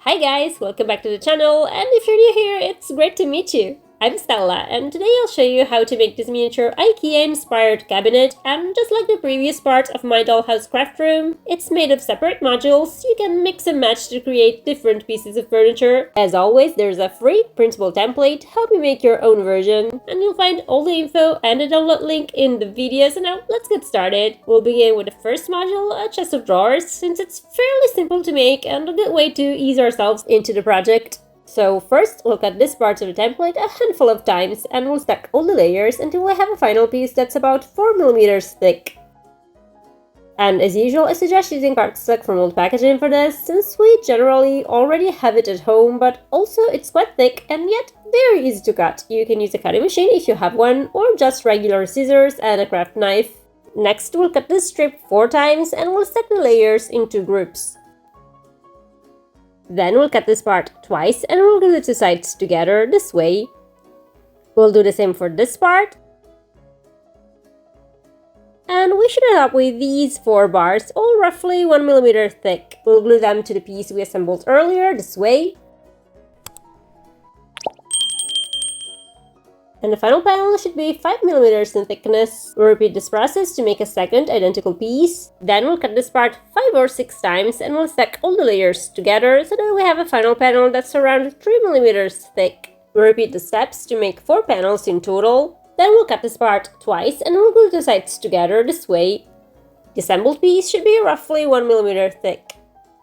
Hi guys, welcome back to the channel, and if you're new here, it's great to meet you. I'm Stella, and today I'll show you how to make this miniature IKEA-inspired cabinet, and just like the previous part of my dollhouse craft room, it's made of separate modules. You can mix and match to create different pieces of furniture. As always, there's a free printable template to help you make your own version, and you'll find all the info and the download link in the video. So now, let's get started. We'll begin with the first module, a chest of drawers, since it's fairly simple to make and a good way to ease ourselves into the project. So first, we'll cut this part of the template a handful of times and we'll stack all the layers until we have a final piece that's about 4mm thick. And as usual, I suggest using cardstock from old packaging for this, since we generally already have it at home, but also it's quite thick and yet very easy to cut. You can use a cutting machine if you have one, or just regular scissors and a craft knife. Next, we'll cut this strip 4 times and we'll stack the layers into groups. Then we'll cut this part twice and we'll glue the two sides together this way. We'll do the same for this part. And we should end up with these 4 bars, all roughly 1mm thick. We'll glue them to the piece we assembled earlier this way. And the final panel should be 5mm in thickness. We'll repeat this process to make a second identical piece. Then we'll cut this part 5 or 6 times and we'll stack all the layers together so that we have a final panel that's around 3mm thick. We'll repeat the steps to make 4 panels in total. Then we'll cut this part twice and we'll glue the sides together this way. The assembled piece should be roughly 1mm thick.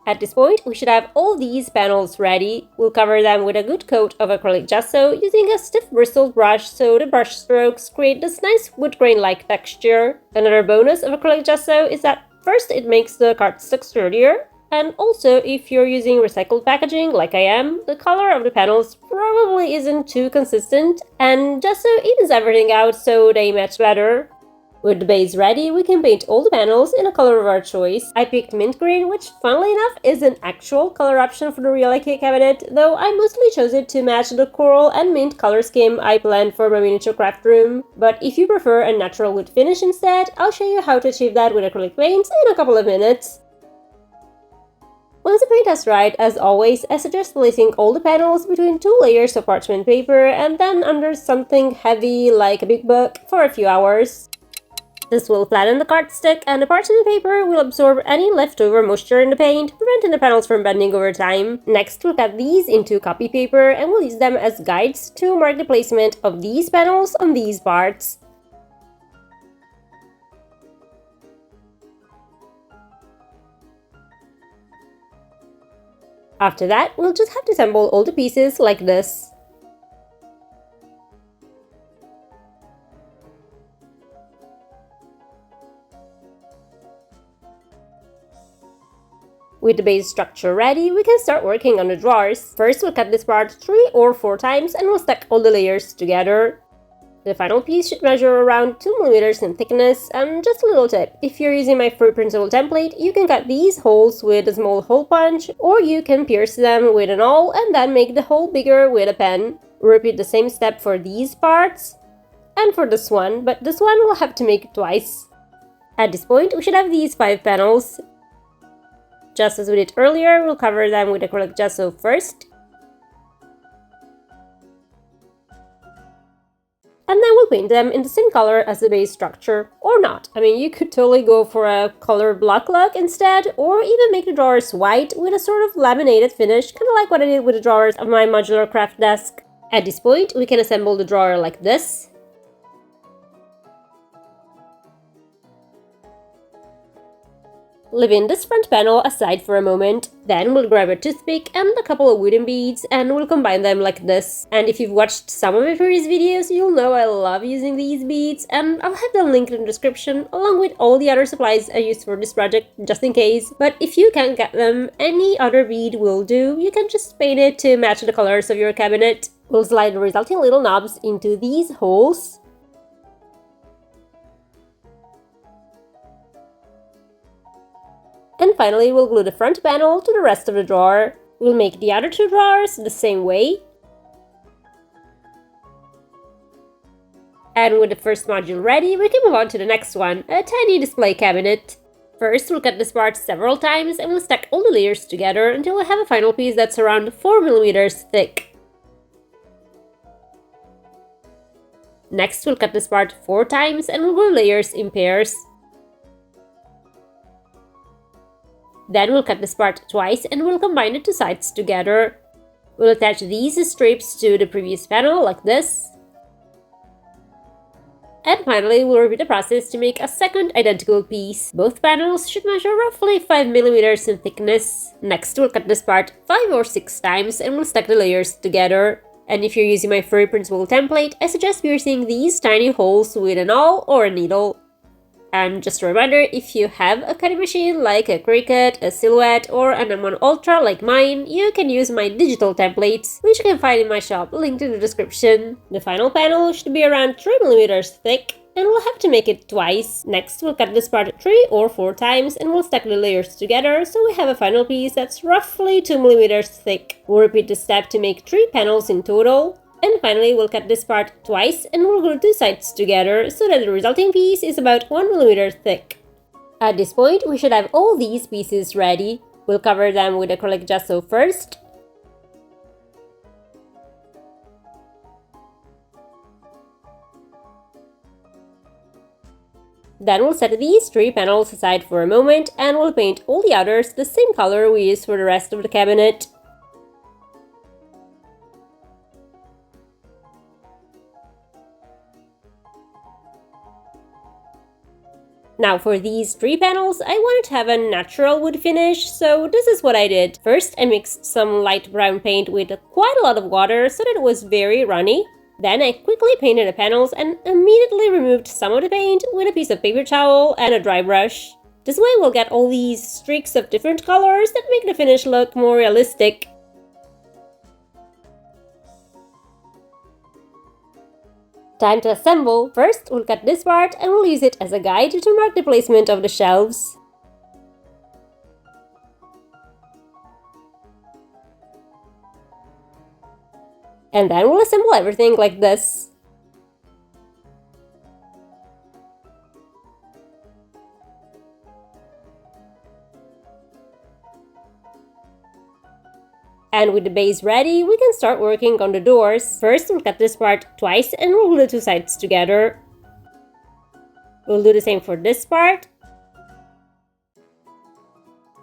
At this point, we should have all these panels ready. We'll cover them with a good coat of acrylic gesso using a stiff bristled brush so the brush strokes create this nice wood grain-like texture. Another bonus of acrylic gesso is that first it makes the cardstock sturdier, and also if you're using recycled packaging like I am, the color of the panels probably isn't too consistent, and gesso evens everything out so they match better. With the base ready, we can paint all the panels in a color of our choice. I picked mint green, which funnily enough is an actual color option for the real IKEA cabinet, though I mostly chose it to match the coral and mint color scheme I planned for my miniature craft room. But if you prefer a natural wood finish instead, I'll show you how to achieve that with acrylic paints in a couple of minutes. Once the paint has dried, as always, I suggest placing all the panels between 2 layers of parchment paper and then under something heavy like a big book for a few hours. This will flatten the cardstock and the parchment paper will absorb any leftover moisture in the paint, preventing the panels from bending over time. Next, we'll cut these into copy paper and we'll use them as guides to mark the placement of these panels on these parts. After that, we'll just have to assemble all the pieces like this. With the base structure ready, we can start working on the drawers. First, we'll cut this part 3 or 4 times and we'll stack all the layers together. The final piece should measure around 2mm in thickness, and just a little tip, if you're using my free printable template, you can cut these holes with a small hole punch, or you can pierce them with an awl and then make the hole bigger with a pen. Repeat the same step for these parts and for this one, but this one we'll have to make twice. At this point, we should have these 5 panels. Just as we did earlier, we'll cover them with acrylic gesso first. And then we'll paint them in the same color as the base structure, or not. I mean, you could totally go for a color block look instead, or even make the drawers white with a sort of laminated finish, kind of like what I did with the drawers of my modular craft desk. At this point, we can assemble the drawer like this. Leaving this front panel aside for a moment, then we'll grab a toothpick and a couple of wooden beads and we'll combine them like this. And if you've watched some of my previous videos, you'll know I love using these beads, and I'll have them linked in the description along with all the other supplies I used for this project just in case. But if you can't get them, any other bead will do. You can just paint it to match the colors of your cabinet. We'll slide the resulting little knobs into these holes. And finally, we'll glue the front panel to the rest of the drawer. We'll make the other 2 drawers the same way. And with the first module ready, we can move on to the next one, a tiny display cabinet. First, we'll cut this part several times and we'll stack all the layers together until we have a final piece that's around 4 millimeters thick. Next, we'll cut this part 4 times and we'll glue layers in pairs. Then we'll cut this part twice and we'll combine the two sides together. We'll attach these strips to the previous panel like this. And finally, we'll repeat the process to make a second identical piece. Both panels should measure roughly 5 millimeters in thickness. Next, we'll cut this part 5 or 6 times and we'll stack the layers together. And if you're using my free printable template, I suggest piercing these tiny holes with an awl or a needle. And just a reminder, if you have a cutting machine like a Cricut, a Silhouette, or an M1 Ultra like mine, you can use my digital templates, which you can find in my shop, linked in the description. The final panel should be around 3 millimeters thick, and we'll have to make it twice. Next, we'll cut this part 3 or 4 times, and we'll stack the layers together so we have a final piece that's roughly 2 millimeters thick. We'll repeat this step to make 3 panels in total. And finally, we'll cut this part twice and we'll glue two sides together so that the resulting piece is about 1 millimeter thick. At this point, we should have all these pieces ready. We'll cover them with acrylic gesso first. Then we'll set these 3 panels aside for a moment and we'll paint all the others the same color we use for the rest of the cabinet. Now for these 3 panels, I wanted to have a natural wood finish, so this is what I did. First, I mixed some light brown paint with quite a lot of water so that it was very runny. Then I quickly painted the panels and immediately removed some of the paint with a piece of paper towel and a dry brush. This way we'll get all these streaks of different colors that make the finish look more realistic. Time to assemble. First, we'll cut this part and we'll use it as a guide to mark the placement of the shelves. And then we'll assemble everything like this. And with the base ready, we can start working on the doors. First, we'll cut this part twice and we'll glue the two sides together. We'll do the same for this part.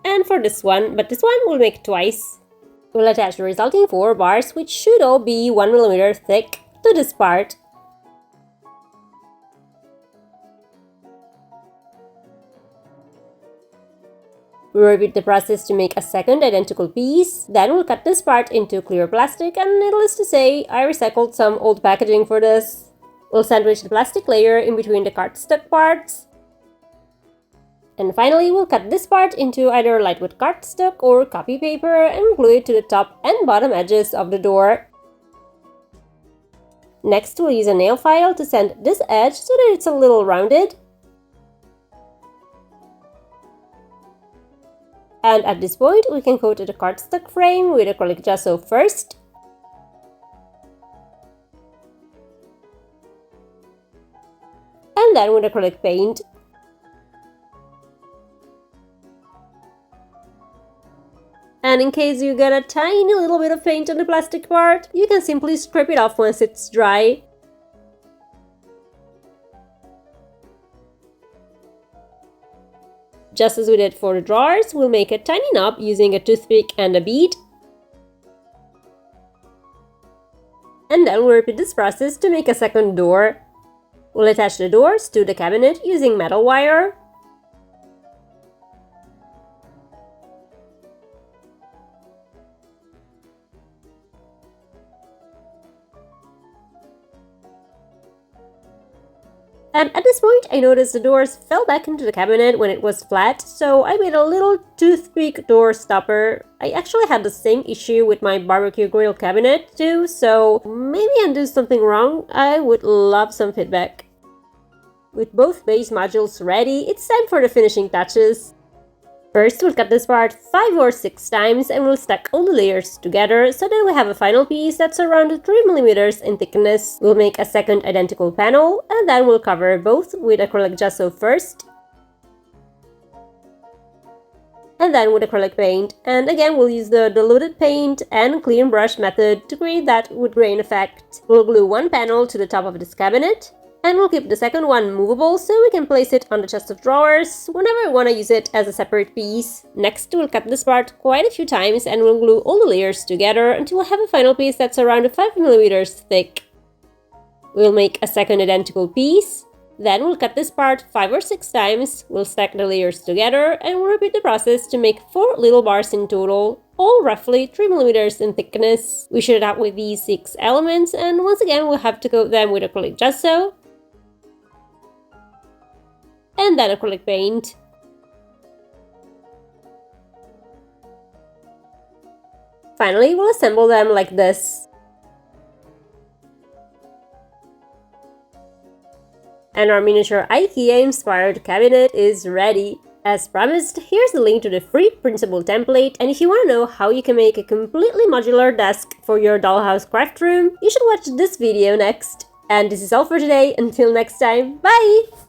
And for this one, but this one we'll make twice. We'll attach the resulting 4 bars, which should all be 1 millimeter thick, to this part. We'll repeat the process to make a second identical piece. Then we'll cut this part into clear plastic, and needless to say, I recycled some old packaging for this. We'll sandwich the plastic layer in between the cardstock parts. And finally, we'll cut this part into either lightweight cardstock or copy paper and glue it to the top and bottom edges of the door. Next, we'll use a nail file to sand this edge so that it's a little rounded. And at this point, we can coat the cardstock frame with acrylic gesso first. And then with acrylic paint. And in case you get a tiny little bit of paint on the plastic part, you can simply scrape it off once it's dry. Just as we did for the drawers, we'll make a tiny knob using a toothpick and a bead. And then we'll repeat this process to make a second door. We'll attach the doors to the cabinet using metal wire. And at this point, I noticed the doors fell back into the cabinet when it was flat, so I made a little toothpick door stopper. I actually had the same issue with my barbecue grill cabinet too, so maybe I'm doing something wrong. I would love some feedback. With both base modules ready, it's time for the finishing touches. First, we'll cut this part 5 or 6 times and we'll stack all the layers together so that we have a final piece that's around 3 millimeters in thickness. We'll make a second identical panel and then we'll cover both with acrylic gesso first. and then with acrylic paint. And again, we'll use the diluted paint and clean brush method to create that wood grain effect. We'll glue one panel to the top of this cabinet, and we'll keep the second one movable so we can place it on the chest of drawers whenever we want to use it as a separate piece. Next, we'll cut this part quite a few times and we'll glue all the layers together until we have a final piece that's around 5mm thick. We'll make a second identical piece. Then we'll cut this part 5 or 6 times, we'll stack the layers together, and we'll repeat the process to make 4 little bars in total, all roughly 3mm in thickness. We should it out with these 6 elements, and once again we'll have to coat them with acrylic gesso, and then acrylic paint. Finally, we'll assemble them like this. And our miniature IKEA-inspired cabinet is ready. As promised, here's the link to the free printable template, and if you want to know how you can make a completely modular desk for your dollhouse craft room, you should watch this video next. And this is all for today. Until next time, bye!